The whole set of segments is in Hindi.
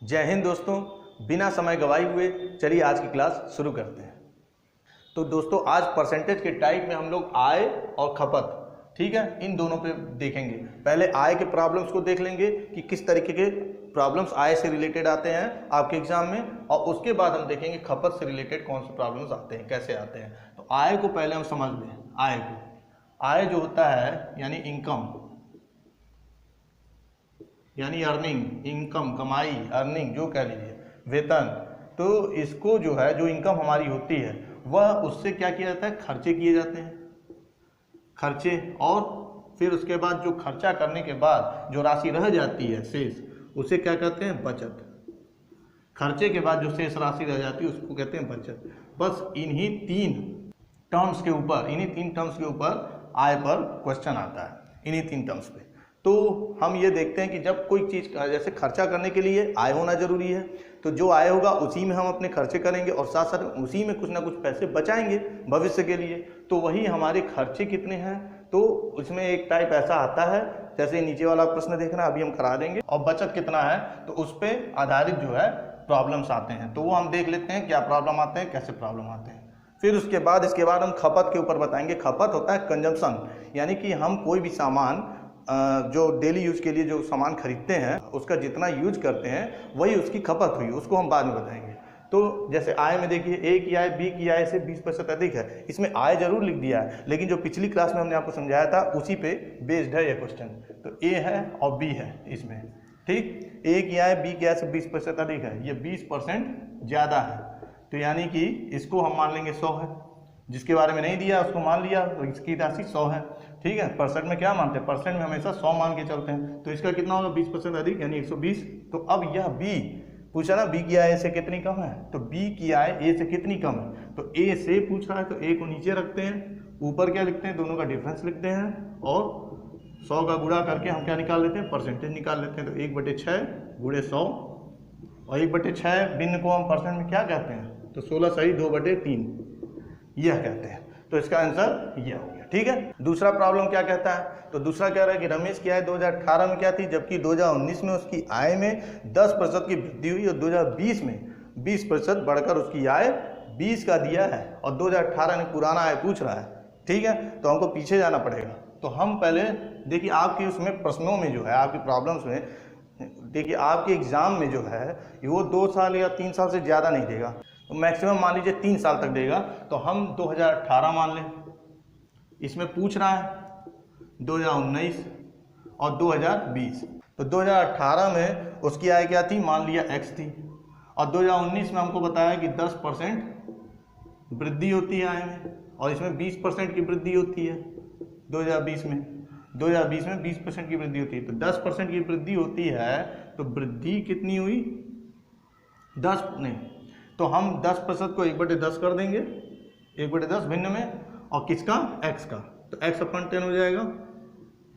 जय हिंद दोस्तों, बिना समय गवाए हुए चलिए आज की क्लास शुरू करते हैं। तो दोस्तों आज परसेंटेज के टाइप में हम लोग आय और खपत, ठीक है, इन दोनों पे देखेंगे। पहले आय के प्रॉब्लम्स को देख लेंगे कि किस तरीके के प्रॉब्लम्स आय से रिलेटेड आते हैं आपके एग्जाम में, और उसके बाद हम देखेंगे खपत से रिलेटेड कौन से प्रॉब्लम्स आते हैं, कैसे आते हैं। तो आय को पहले हम समझ लें। आय को, आय जो होता है यानी इनकम, यानी अर्निंग, इनकम, कमाई, अर्निंग जो कह लीजिए, वेतन। तो इसको जो है, जो इनकम हमारी होती है वह उससे क्या किया जाता है, खर्चे किए जाते हैं, खर्चे। और फिर उसके बाद जो खर्चा करने के बाद जो राशि रह जाती है शेष, उसे क्या कहते हैं, बचत। खर्चे के बाद जो शेष राशि रह जाती है उसको कहते हैं बचत। बस इन्हीं तीन टर्म्स के ऊपर आय पर क्वेश्चन आता है, इन्हीं तीन टर्म्स पे। तो हम ये देखते हैं कि जब कोई चीज़ जैसे खर्चा करने के लिए आय होना जरूरी है, तो जो आय होगा उसी में हम अपने खर्चे करेंगे और साथ साथ उसी में कुछ ना कुछ पैसे बचाएंगे भविष्य के लिए। तो वही हमारे खर्चे कितने हैं, तो उसमें एक टाइप ऐसा आता है, जैसे नीचे वाला प्रश्न देखना अभी हम करा देंगे, और बचत कितना है तो उस पर आधारित जो है प्रॉब्लम्स आते हैं। तो वो हम देख लेते हैं क्या प्रॉब्लम आते हैं, कैसे प्रॉब्लम आते हैं। फिर इसके बाद हम खपत के ऊपर बताएंगे। खपत होता है कंजम्पशन, यानी कि हम कोई भी सामान जो डेली यूज के लिए जो सामान खरीदते हैं उसका जितना यूज करते हैं वही उसकी खपत हुई, उसको हम बाद में बताएंगे। तो जैसे आय में देखिए, ए की आय बी की आय से 20% अधिक है, इसमें आय जरूर लिख दिया है, लेकिन जो पिछली क्लास में हमने आपको समझाया था उसी पे बेस्ड है ये क्वेश्चन। तो ए है और बी है इसमें, ठीक। ए की आय बी की आय से 20% अधिक है, ये 20% ज़्यादा है, तो यानी कि इसको हम मान लेंगे 100 है। जिसके बारे में नहीं दिया उसको मान लिया, तो इसकी राशि 100 है, ठीक है। परसेंट में क्या मानते हैं, परसेंट में हमेशा 100 मान के चलते हैं। तो इसका कितना होगा, 20% अधिक यानी 120। तो अब यह बी पूछा ना, बी की आय से कितनी कम है, तो बी की आय ए से कितनी कम है। तो ए से पूछ रहा है तो ए को नीचे रखते हैं, ऊपर क्या लिखते हैं, दोनों का डिफरेंस लिखते हैं, और 100 का गुणा करके हम क्या निकाल लेते हैं, परसेंटेज निकाल लेते हैं। तो 1/6 गुणे 100, और 1/6 भिन्न को हम परसेंट में क्या कहते हैं, तो 16 सही 2/3 यह कहते हैं। तो इसका आंसर यह हो गया, ठीक है। दूसरा प्रॉब्लम क्या कहता है, तो दूसरा कह रहा है कि रमेश की आय 2018 में क्या थी, जबकि 2019 में उसकी आय में 10% की वृद्धि हुई, और 2020 में 20% बढ़कर उसकी आय 20 का दिया है, और 2018 में पुराना आय पूछ रहा है, ठीक है। तो हमको पीछे जाना पड़ेगा। तो हम पहले देखिए आपके उसमें प्रश्नों में जो है, आपकी प्रॉब्लम्स में देखिए, आपके एग्जाम में जो है वो 2 साल या 3 साल से ज़्यादा नहीं देगा, तो मैक्सिमम मान लीजिए 3 साल तक देगा। तो हम 2018 मान लें, इसमें पूछ रहा है 2019 और 2020। तो 2018 में उसकी आय क्या थी, मान लिया x थी, और 2019 में हमको बताया कि 10% वृद्धि होती है आय में, और इसमें 20% की वृद्धि होती है 2020 में। 2020 में 20% की वृद्धि होती है, तो 10% की वृद्धि होती है, तो वृद्धि कितनी हुई, 10 नहीं, तो हम 10% को 1/10 कर देंगे, 1/10 भिन्न में, और किसका, x का, तो x/10 हो जाएगा।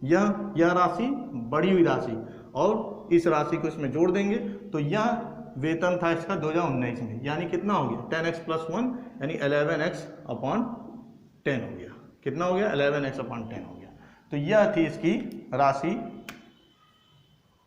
यह राशि बढ़ी हुई राशि, और इस राशि को इसमें जोड़ देंगे, तो यह वेतन था इसका 2019 में, यानी कितना हो गया, 10x + 1 यानी 11x/10 हो गया। कितना हो गया, 11x/10 हो गया। तो यह थी इसकी राशि,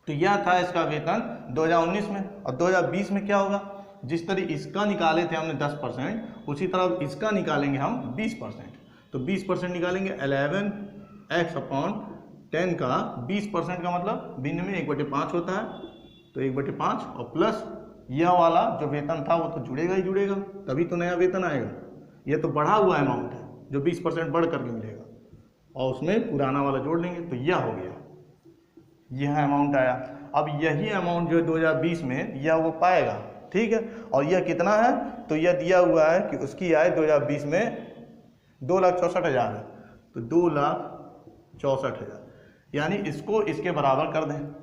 तो यह था इसका वेतन 2019 में। और 2020 में क्या होगा, जिस तरह इसका निकाले थे हमने 10%, उसी तरह इसका निकालेंगे हम 20%। तो 20% निकालेंगे, 11x/10 का 20% का मतलब भिन्न में 1/5 होता है, तो 1/5, और प्लस यह वाला जो वेतन था वो तो जुड़ेगा ही जुड़ेगा, तभी तो नया वेतन आएगा। यह तो बढ़ा हुआ अमाउंट है जो 20% बढ़ करके मिलेगा, और उसमें पुराना वाला जोड़ लेंगे, तो यह हो गया, यह अमाउंट आया। अब यही अमाउंट जो 2020 में यह वो पाएगा, ठीक है। और यह कितना है, तो यह दिया हुआ है कि उसकी आय 2020 में 2,64,000 है, तो 2,64,000, यानी इसको इसके बराबर कर दें,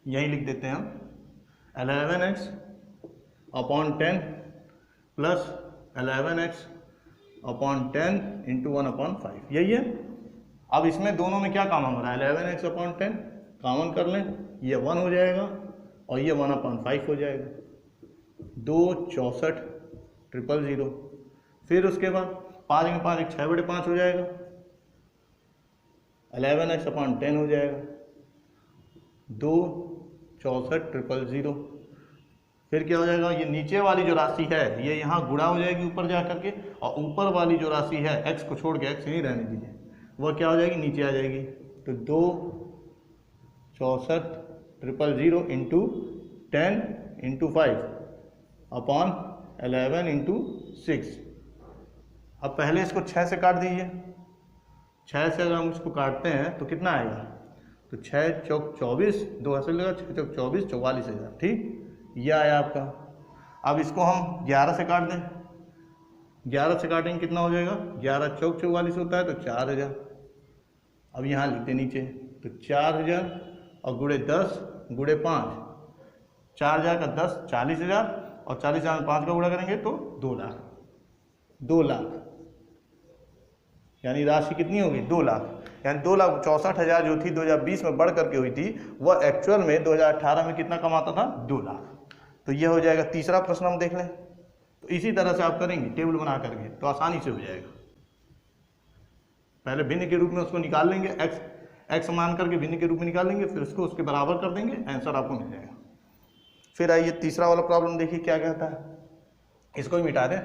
यही लिख देते हैं हम, 11x/10 प्लस 11x/10 × 1/5, यही है। अब इसमें दोनों में क्या कॉमन हो रहा है, 11x/10 कॉमन कर लें, ये 1 हो जाएगा, और ये 1/5 हो जाएगा, 2,64,000। फिर उसके बाद 5 में 5 6/5 हो जाएगा, 11x/10 हो जाएगा, 2 64,000। फिर क्या हो जाएगा, ये नीचे वाली जो राशि है ये यहाँ गुणा हो जाएगी ऊपर जा करके, और ऊपर वाली जो राशि है x को छोड़ के, x नहीं रहने दीजिए, वह क्या हो जाएगी, नीचे आ जाएगी। तो 2,64,000 इंटू 10 इंटू 5 अपॉन 11 इंटू 6। अब पहले इसको 6 से काट दीजिए। 6 से अगर हम इसको काटते हैं तो कितना आएगा, तो 6 चौक 24, 2 ऐसे लगा, 6 चौक 24, 44,000। ठीक, यह आया आपका। अब इसको हम 11 से काट दें। 11 से काटेंगे कितना हो जाएगा, 11 चौक 44 होता है, तो 4,000। अब यहाँ लिखते नीचे, तो 4,000 और गुणे 10 गुणे 5, 4,000 का 10 40,000, और 40,000 में 5 का गुणा करेंगे तो 2 लाख। 2 लाख यानी राशि कितनी होगी, 2 लाख। यानी 2,64,000 जो थी 2020 में बढ़ करके हुई थी, वह एक्चुअल में 2018 में कितना कमाता था, 2 लाख। तो यह हो जाएगा तीसरा प्रश्न। हम देख लें, तो इसी तरह से आप करेंगे टेबल बना करके, तो आसानी से हो जाएगा। पहले भिन्न के रूप में उसको निकाल लेंगे, एक्स मान करके भिन्न के रूप में निकाल लेंगे, फिर उसको उसके बराबर कर देंगे, आंसर आपको मिल जाएगा। फिर आइए तीसरा वाला प्रॉब्लम देखिए क्या कहता है, इसको ही मिटा दें।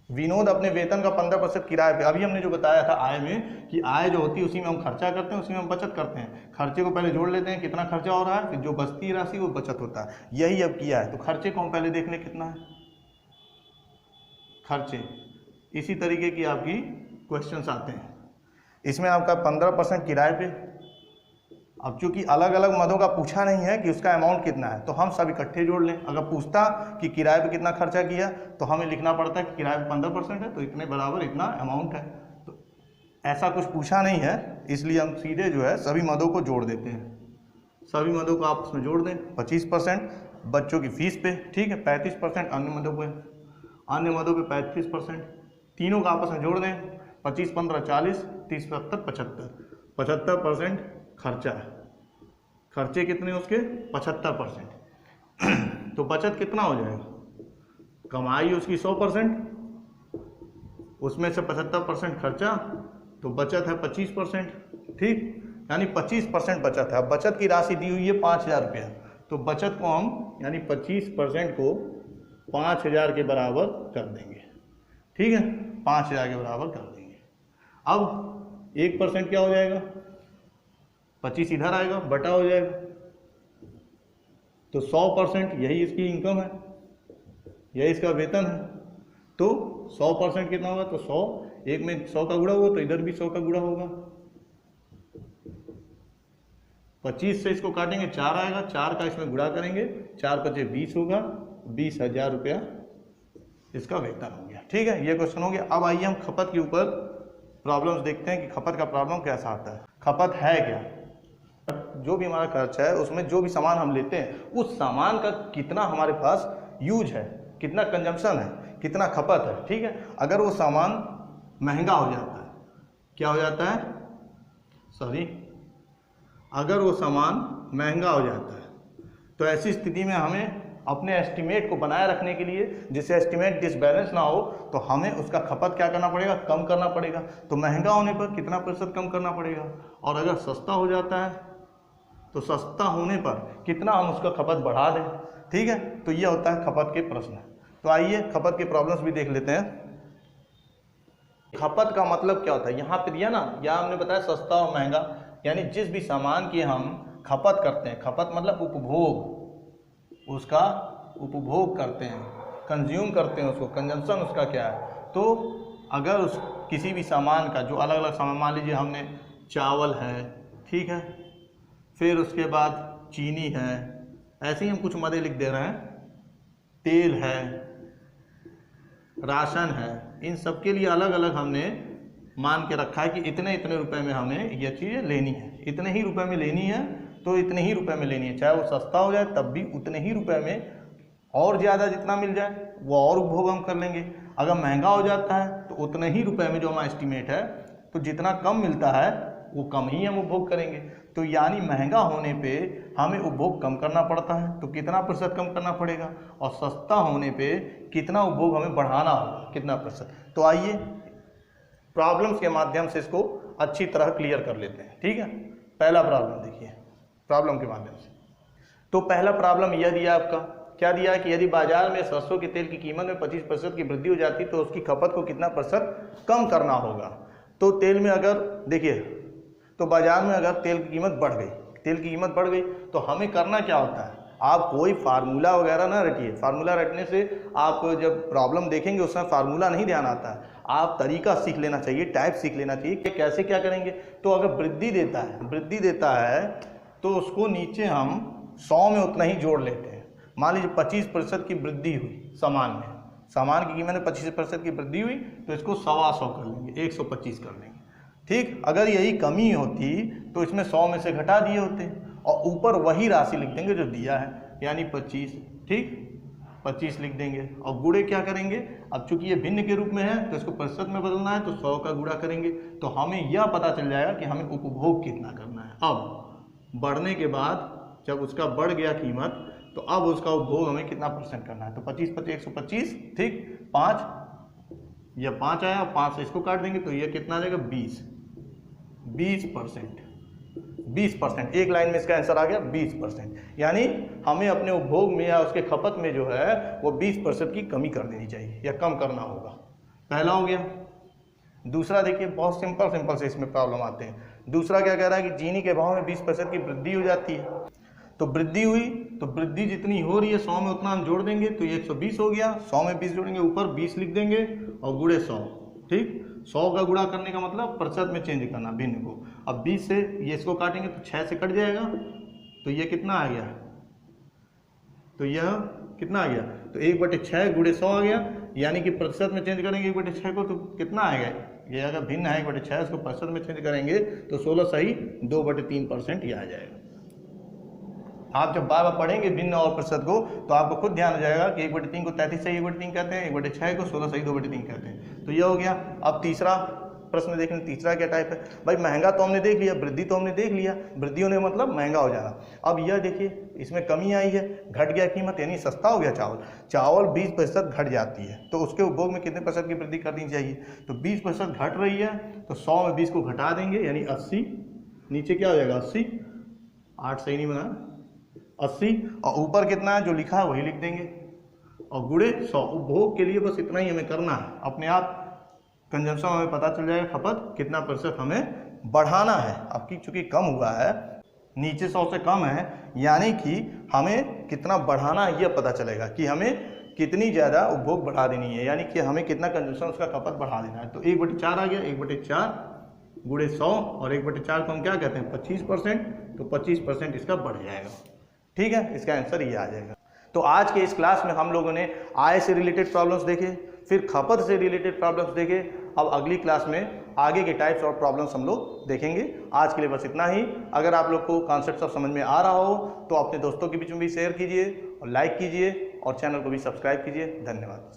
विनोद अपने वेतन का 15% किराए पे, अभी हमने जो बताया था आय में, कि आय जो होती है उसी में हम खर्चा करते हैं, उसी में हम बचत करते हैं। खर्चे को पहले जोड़ लेते हैं कितना खर्चा हो रहा है, फिर जो बचती राशि वो बचत होता है। यही अब किया है। तो खर्चे को हम पहले देख लें कितना है खर्चे। इसी तरीके की आपकी क्वेश्चंस आते हैं। इसमें आपका 15% किराए पे। अब चूंकि अलग अलग मदों का पूछा नहीं है कि उसका अमाउंट कितना है, तो हम सब इकट्ठे जोड़ लें। अगर पूछता कि किराए पे कितना खर्चा किया, तो हमें लिखना पड़ता है कि किराए पे 15% है, तो इतने बराबर इतना अमाउंट है। तो ऐसा कुछ पूछा नहीं है, इसलिए हम सीधे जो है सभी मदों को जोड़ देते हैं। सभी मदों को आपस में जोड़ दें। 25% बच्चों की फीस पे, ठीक है, 35% अन्य मदों पे, अन्य मदों पे 35%, तीनों का आपस में जोड़ दें। 25 15 40, 30 70 75, 75% खर्चा है। खर्चे कितने उसके, 75%। तो बचत कितना हो जाएगा, कमाई उसकी 100%, उसमें से 75% खर्चा, तो बचत है 25%। ठीक, यानी 25% बचत है। अब बचत की राशि दी हुई है 5,000 रुपया, तो बचत को हम यानी 25% को 5,000 के बराबर कर देंगे। ठीक है, 5,000 के बराबर कर देंगे। अब 1% क्या हो जाएगा, 25 इधर आएगा, बटा हो जाएगा, तो 100% यही इसकी इनकम है, यही इसका वेतन है। तो 100% कितना होगा, तो 100, एक में 100 का गुणा होगा, तो इधर भी 100 का गुणा होगा। 25 से इसको काटेंगे 4 आएगा, 4 का इसमें गुणा करेंगे, 4 × 20 होगा, 20,000 रुपया इसका वेतन हो गया। ठीक है, ये क्वेश्चन हो गया। अब आइए हम खपत के ऊपर प्रॉब्लम्स देखते हैं कि खपत का प्रॉब्लम कैसा आता है। खपत है क्या, जो भी हमारा खर्चा है उसमें जो भी सामान हम लेते हैं, उस सामान का कितना हमारे पास यूज है, कितना कंजम्पशन है, कितना खपत है। ठीक है, अगर वो सामान महंगा हो जाता है, क्या हो जाता है, सॉरी, अगर वो सामान महंगा हो जाता है, तो ऐसी स्थिति में हमें अपने एस्टिमेट को बनाए रखने के लिए, जिससे एस्टिमेट डिसबैलेंस ना हो, तो हमें उसका खपत क्या करना पड़ेगा, कम करना पड़ेगा। तो महंगा होने पर कितना प्रतिशत कम करना पड़ेगा, और अगर सस्ता हो जाता है तो सस्ता होने पर कितना हम उसका खपत बढ़ा दें। ठीक है, तो ये होता है खपत के प्रश्न। तो आइए खपत के प्रॉब्लम्स भी देख लेते हैं। खपत का मतलब क्या होता है, यहाँ पे दिया ना, यहाँ हमने बताया सस्ता और महंगा, यानी जिस भी सामान की हम खपत करते हैं, खपत मतलब उपभोग, उसका उपभोग करते हैं, कंज्यूम करते हैं उसको, कंजम्पशन उसका क्या है। तो अगर उस किसी भी सामान का, जो अलग अलग सामान, मान लीजिए हमने चावल है, ठीक है, फिर उसके बाद चीनी है, ऐसे ही हम कुछ मदे लिख दे रहे हैं, तेल है, राशन है, इन सब के लिए अलग अलग हमने मान के रखा है कि इतने इतने रुपए में हमें यह चीज़ें लेनी है, इतने ही रुपए में लेनी है, तो इतने ही रुपए में लेनी है। चाहे वो सस्ता हो जाए तब भी उतने ही रुपए में, और ज़्यादा जितना मिल जाए वो और उपभोग हम कर लेंगे। अगर महंगा हो जाता है तो उतने ही रुपए में जो हमारा एस्टिमेट है, तो जितना कम मिलता है वो कम ही हम उपभोग करेंगे। तो यानी महंगा होने पे हमें उपभोग कम करना पड़ता है, तो कितना प्रतिशत कम करना पड़ेगा, और सस्ता होने पे कितना उपभोग हमें बढ़ाना होगा, कितना प्रतिशत। तो आइए प्रॉब्लम्स के माध्यम से इसको अच्छी तरह क्लियर कर लेते हैं। ठीक है, पहला प्रॉब्लम देखिए प्रॉब्लम के माध्यम से। तो पहला प्रॉब्लम यह दिया आपका, क्या दिया कि यदि बाजार में सरसों के तेल की कीमत में 25% की वृद्धि हो जाती तो उसकी खपत को कितना प्रतिशत कम करना होगा। तो तेल में अगर देखिए, तो बाजार में अगर तेल की कीमत बढ़ गई, तेल की कीमत बढ़ गई तो हमें करना क्या होता है, आप कोई फार्मूला वगैरह ना रटिए। फार्मूला रटने से आप जब प्रॉब्लम देखेंगे उसमें फार्मूला नहीं ध्यान आता है, आप तरीका सीख लेना चाहिए, टाइप सीख लेना चाहिए कि कैसे क्या करेंगे। तो अगर वृद्धि देता है तो उसको नीचे हम 100 में उतना ही जोड़ लेते हैं। मान लीजिए 25% की वृद्धि हुई सामान की कीमत में 25% की वृद्धि हुई तो इसको 125 कर लेंगे, 125 कर लेंगे। ठीक, अगर यही कमी होती तो इसमें 100 में से घटा दिए होते और ऊपर वही राशि लिख देंगे जो दिया है, यानी 25। ठीक, 25 लिख देंगे और गुणे क्या करेंगे, अब चूंकि ये भिन्न के रूप में है तो इसको प्रतिशत में बदलना है तो 100 का गुणा करेंगे तो हमें यह पता चल जाएगा कि हमें उपभोग कितना करना है। अब बढ़ने के बाद जब उसका बढ़ गया कीमत तो अब उसका उपभोग हमें कितना परसेंट करना है। तो 25 125, ठीक, 5 यह 5 आया, 5 से इसको काट देंगे तो यह कितना आ जाएगा 20%। एक लाइन में इसका आंसर आ गया 20%। यानी हमें अपने उपभोग में या उसके खपत में जो है वो 20% की कमी कर देनी चाहिए या कम करना होगा। पहला हो गया। दूसरा देखिए, बहुत सिंपल से इसमें प्रॉब्लम आते हैं। दूसरा क्या कह रहा है कि चीनी के भाव में 20% की वृद्धि हो जाती है। तो वृद्धि हुई तो वृद्धि जितनी हो रही है 100 में उतना हम जोड़ देंगे तो ये 120 हो गया। 100 में 20 जोड़ेंगे, ऊपर 20 लिख देंगे और गुणे 100। ठीक, 100 का गुणा करने का मतलब प्रतिशत में चेंज करना भिन्न को। अब 20 से ये इसको काटेंगे तो 6 से कट जाएगा तो ये कितना आ गया, तो यह कितना आ गया, तो 1/6 गुणे 100 आ गया। यानी कि प्रतिशत में चेंज करेंगे 1/6 को तो कितना आएगा, ये अगर भिन्न है 1/6 इसको प्रतिशत में चेंज करेंगे तो 16 सही 2/3% ये आ जाएगा। आप जब बार बार पढ़ेंगे भिन्न और प्रतिशत को तो आपको खुद ध्यान हो जाएगा कि 1/3 को 33 सही 1/3 कहते हैं, 1/6 को 16 सही 2/3 कहते हैं। तो यह हो गया। अब तीसरा प्रश्न देखें, तीसरा क्या टाइप है भाई। महंगा तो हमने देख लिया, वृद्धि तो हमने देख लिया, वृद्धि होने का मतलब महंगा हो जाना। अब यह देखिए इसमें कमी आई है, घट गया कीमत यानी सस्ता हो गया चावल 20% घट जाती है तो उसके उपभोग में कितने प्रतिशत की वृद्धि करनी चाहिए। तो 20% घट रही है तो 100 में 20 को घटा देंगे यानी 80। नीचे क्या हो जाएगा 80, 8 सही नहीं बना, 80 और ऊपर कितना है जो लिखा है वही लिख देंगे और गुणे 100। उपभोग के लिए बस इतना ही हमें करना है, अपने आप कंजम्पशन हमें पता चल जाएगा खपत कितना प्रतिशत हमें बढ़ाना है। आपकी चूंकि कम हुआ है, नीचे 100 से कम है, यानी कि हमें कितना बढ़ाना है यह पता चलेगा कि हमें कितनी ज़्यादा उपभोग बढ़ा देनी है, यानी कि हमें कितना कंजम्पशन उसका खपत बढ़ा देना है। तो 1/4 आ गया, 1/4 गुणे 100 और 1/4 को हम क्या कहते हैं 25%, तो 25% इसका बढ़ जाएगा। ठीक है, इसका आंसर ये आ जाएगा। तो आज के इस क्लास में हम लोगों ने आय से रिलेटेड प्रॉब्लम्स देखे, फिर खपत से रिलेटेड प्रॉब्लम्स देखे। अब अगली क्लास में आगे के टाइप्स और प्रॉब्लम्स हम लोग देखेंगे। आज के लिए बस इतना ही। अगर आप लोग को कॉन्सेप्ट सब समझ में आ रहा हो तो अपने दोस्तों के बीच में भी शेयर कीजिए और लाइक कीजिए और चैनल को भी सब्सक्राइब कीजिए। धन्यवाद।